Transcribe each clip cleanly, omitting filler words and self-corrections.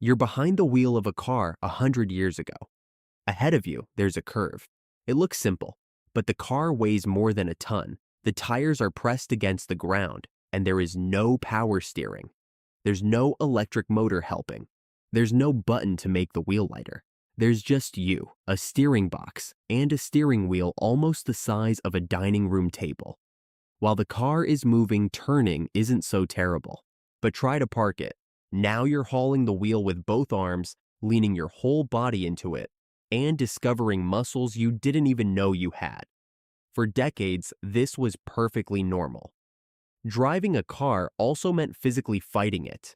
You're behind the wheel of a car 100 years ago. Ahead of you, there's a curve. It looks simple, but the car weighs more than a ton. The tires are pressed against the ground, and there is no power steering. There's no electric motor helping. There's no button to make the wheel lighter. There's just you, a steering box, and a steering wheel almost the size of a dining room table. While the car is moving, turning isn't so terrible. But try to park it. Now you're hauling the wheel with both arms, leaning your whole body into it, and discovering muscles you didn't even know you had. For decades, this was perfectly normal. Driving a car also meant physically fighting it.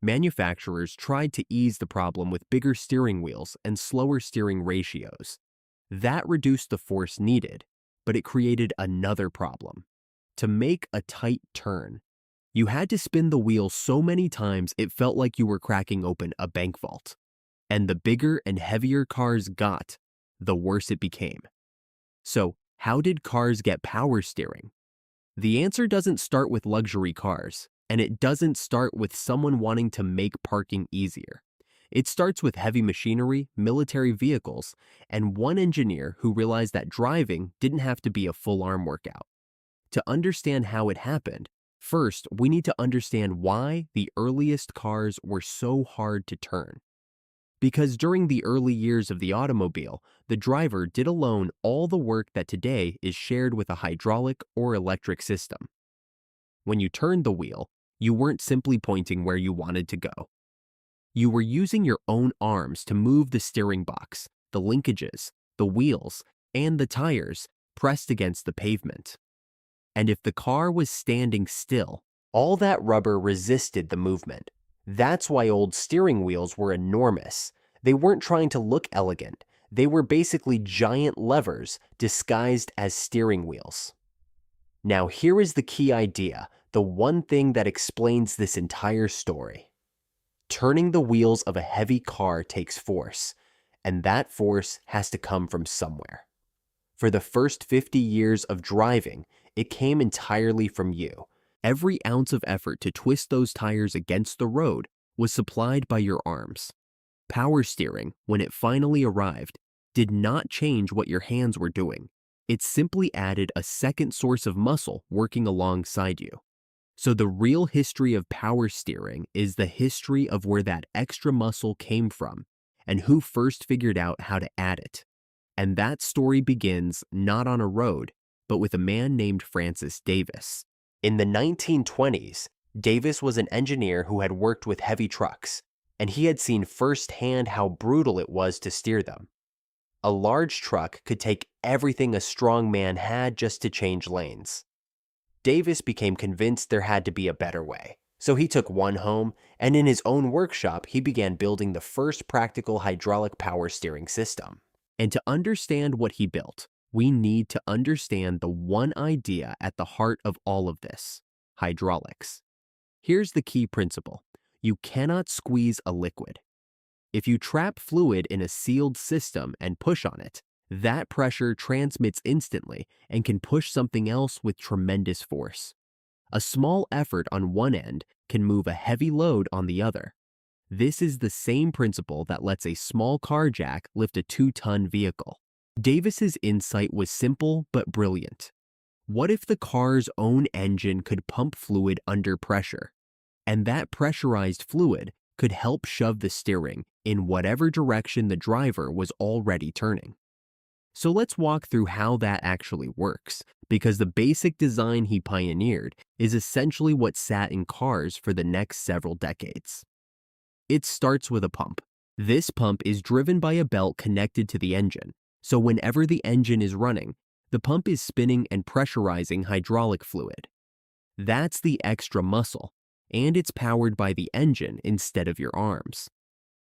Manufacturers tried to ease the problem with bigger steering wheels and slower steering ratios. That reduced the force needed, but it created another problem. To make a tight turn, you had to spin the wheel so many times it felt like you were cracking open a bank vault. And the bigger and heavier cars got, the worse it became. So, how did cars get power steering? The answer doesn't start with luxury cars, and it doesn't start with someone wanting to make parking easier. It starts with heavy machinery, military vehicles, and one engineer who realized that driving didn't have to be a full-arm workout. To understand how it happened, first we need to understand why the earliest cars were so hard to turn. Because during the early years of the automobile, the driver did alone all the work that today is shared with a hydraulic or electric system. When you turned the wheel, you weren't simply pointing where you wanted to go. You were using your own arms to move the steering box, the linkages, the wheels, and the tires pressed against the pavement. And if the car was standing still, all that rubber resisted the movement. That's why old steering wheels were enormous. They weren't trying to look elegant. They were basically giant levers disguised as steering wheels. Now here is the key idea, the one thing that explains this entire story. Turning the wheels of a heavy car takes force, and that force has to come from somewhere. For the first 50 years of driving, it came entirely from you. Every ounce of effort to twist those tires against the road was supplied by your arms. Power steering, when it finally arrived, did not change what your hands were doing. It simply added a second source of muscle working alongside you. So the real history of power steering is the history of where that extra muscle came from and who first figured out how to add it. And that story begins not on a road, but with a man named Francis Davis. In the 1920s, Davis was an engineer who had worked with heavy trucks, and he had seen firsthand how brutal it was to steer them. A large truck could take everything a strong man had just to change lanes. Davis became convinced there had to be a better way, so he took one home, and in his own workshop, he began building the first practical hydraulic power steering system. And to understand what he built, we need to understand the one idea at the heart of all of this: hydraulics. Here's the key principle. You cannot squeeze a liquid. If you trap fluid in a sealed system and push on it, that pressure transmits instantly and can push something else with tremendous force. A small effort on one end can move a heavy load on the other. This is the same principle that lets a small car jack lift a 2-ton vehicle. Davis's insight was simple but brilliant. What if the car's own engine could pump fluid under pressure? And that pressurized fluid could help shove the steering in whatever direction the driver was already turning. So let's walk through how that actually works, because the basic design he pioneered is essentially what sat in cars for the next several decades. It starts with a pump. This pump is driven by a belt connected to the engine, so whenever the engine is running, the pump is spinning and pressurizing hydraulic fluid. That's the extra muscle, and it's powered by the engine instead of your arms.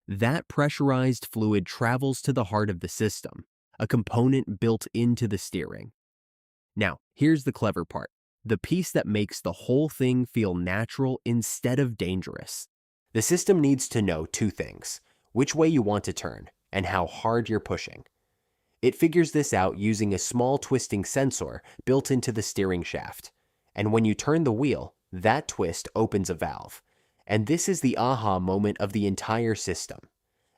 That pressurized fluid travels to the heart of the system, a component built into the steering. Now, here's the clever part, the piece that makes the whole thing feel natural instead of dangerous. The system needs to know two things: which way you want to turn and how hard you're pushing. It figures this out using a small twisting sensor built into the steering shaft. And when you turn the wheel, that twist opens a valve. And this is the aha moment of the entire system.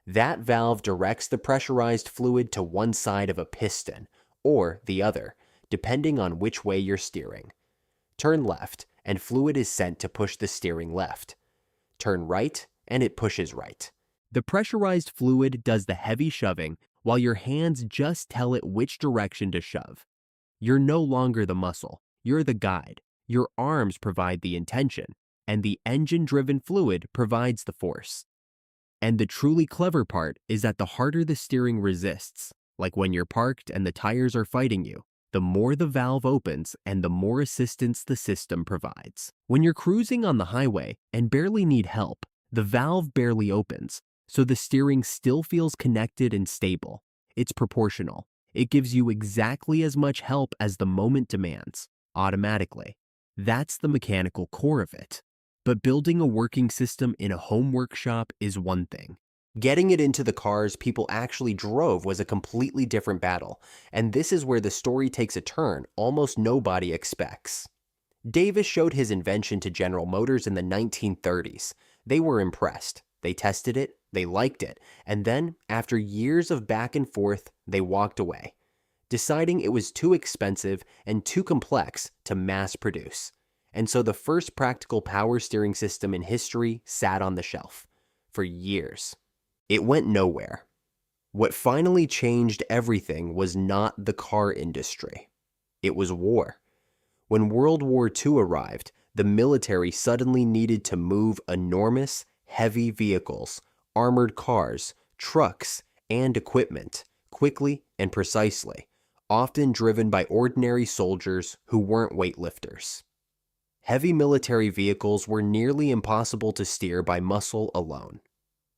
That valve directs the pressurized fluid to one side of a piston, or the other, depending on which way you're steering. Turn left, and fluid is sent to push the steering left. Turn right, and it pushes right. The pressurized fluid does the heavy shoving, while your hands just tell it which direction to shove. You're no longer the muscle, you're the guide. Your arms provide the intention, and the engine-driven fluid provides the force. And the truly clever part is that the harder the steering resists, like when you're parked and the tires are fighting you, the more the valve opens and the more assistance the system provides. When you're cruising on the highway and barely need help, the valve barely opens, so the steering still feels connected and stable. It's proportional. It gives you exactly as much help as the moment demands, automatically. That's the mechanical core of it. But building a working system in a home workshop is one thing. Getting it into the cars people actually drove was a completely different battle, and this is where the story takes a turn almost nobody expects. Davis showed his invention to General Motors in the 1930s. They were impressed. They tested it, they liked it, and then, after years of back and forth, they walked away, deciding it was too expensive and too complex to mass produce. And so the first practical power steering system in history sat on the shelf for years. It went nowhere. What finally changed everything was not the car industry. It was war. When World War II arrived, the military suddenly needed to move enormous, heavy vehicles, armored cars, trucks, and equipment quickly and precisely, often driven by ordinary soldiers who weren't weightlifters. Heavy military vehicles were nearly impossible to steer by muscle alone.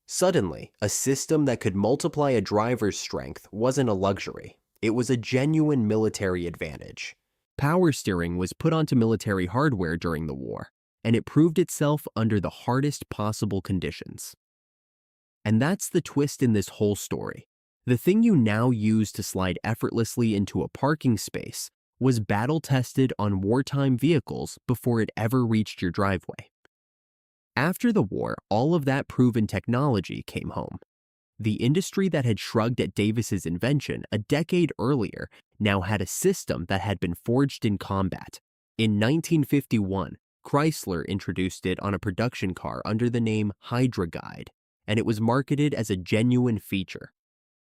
Suddenly, a system that could multiply a driver's strength wasn't a luxury. It was a genuine military advantage. Power steering was put onto military hardware during the war, and it proved itself under the hardest possible conditions. And that's the twist in this whole story. The thing you now use to slide effortlessly into a parking space was battle-tested on wartime vehicles before it ever reached your driveway. After the war, all of that proven technology came home. The industry that had shrugged at Davis's invention a decade earlier now had a system that had been forged in combat. In 1951, Chrysler introduced it on a production car under the name Hydra Guide, and it was marketed as a genuine feature.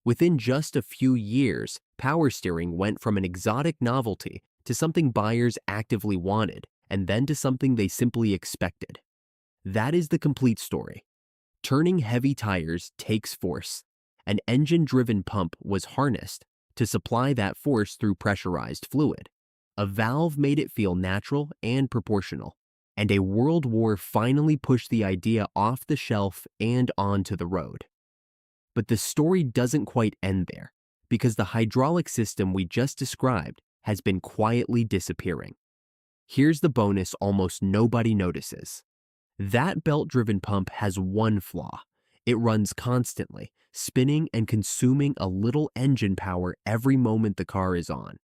Within just a few years, power steering went from an exotic novelty to something buyers actively wanted, and then to something they simply expected. That is the complete story. Turning heavy tires takes force. An engine-driven pump was harnessed to supply that force through pressurized fluid. A valve made it feel natural and proportional. And a world war finally pushed the idea off the shelf and onto the road. But the story doesn't quite end there, because the hydraulic system we just described has been quietly disappearing. Here's the bonus almost nobody notices. That belt-driven pump has one flaw. It runs constantly, spinning and consuming a little engine power every moment the car is on,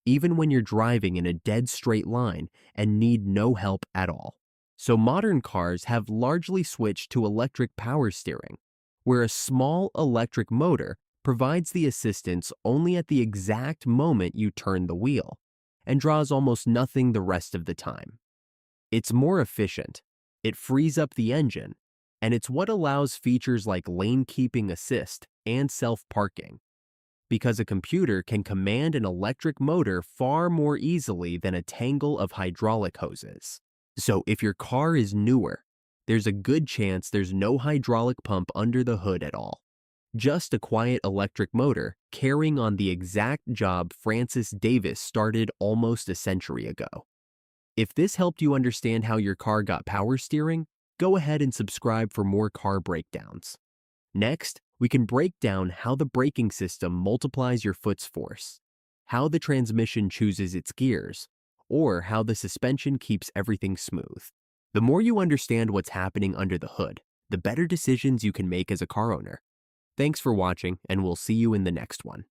even when you're driving in a dead straight line and need no help at all. So modern cars have largely switched to electric power steering, where a small electric motor provides the assistance only at the exact moment you turn the wheel, and draws almost nothing the rest of the time. It's more efficient. It frees up the engine, and it's what allows features like lane keeping assist and self-parking, because a computer can command an electric motor far more easily than a tangle of hydraulic hoses. So if your car is newer, there's a good chance there's no hydraulic pump under the hood at all. Just a quiet electric motor carrying on the exact job Francis Davis started almost a century ago. If this helped you understand how your car got power steering, go ahead and subscribe for more car breakdowns. Next, we can break down how the braking system multiplies your foot's force, how the transmission chooses its gears, or how the suspension keeps everything smooth. The more you understand what's happening under the hood, the better decisions you can make as a car owner. Thanks for watching, and we'll see you in the next one.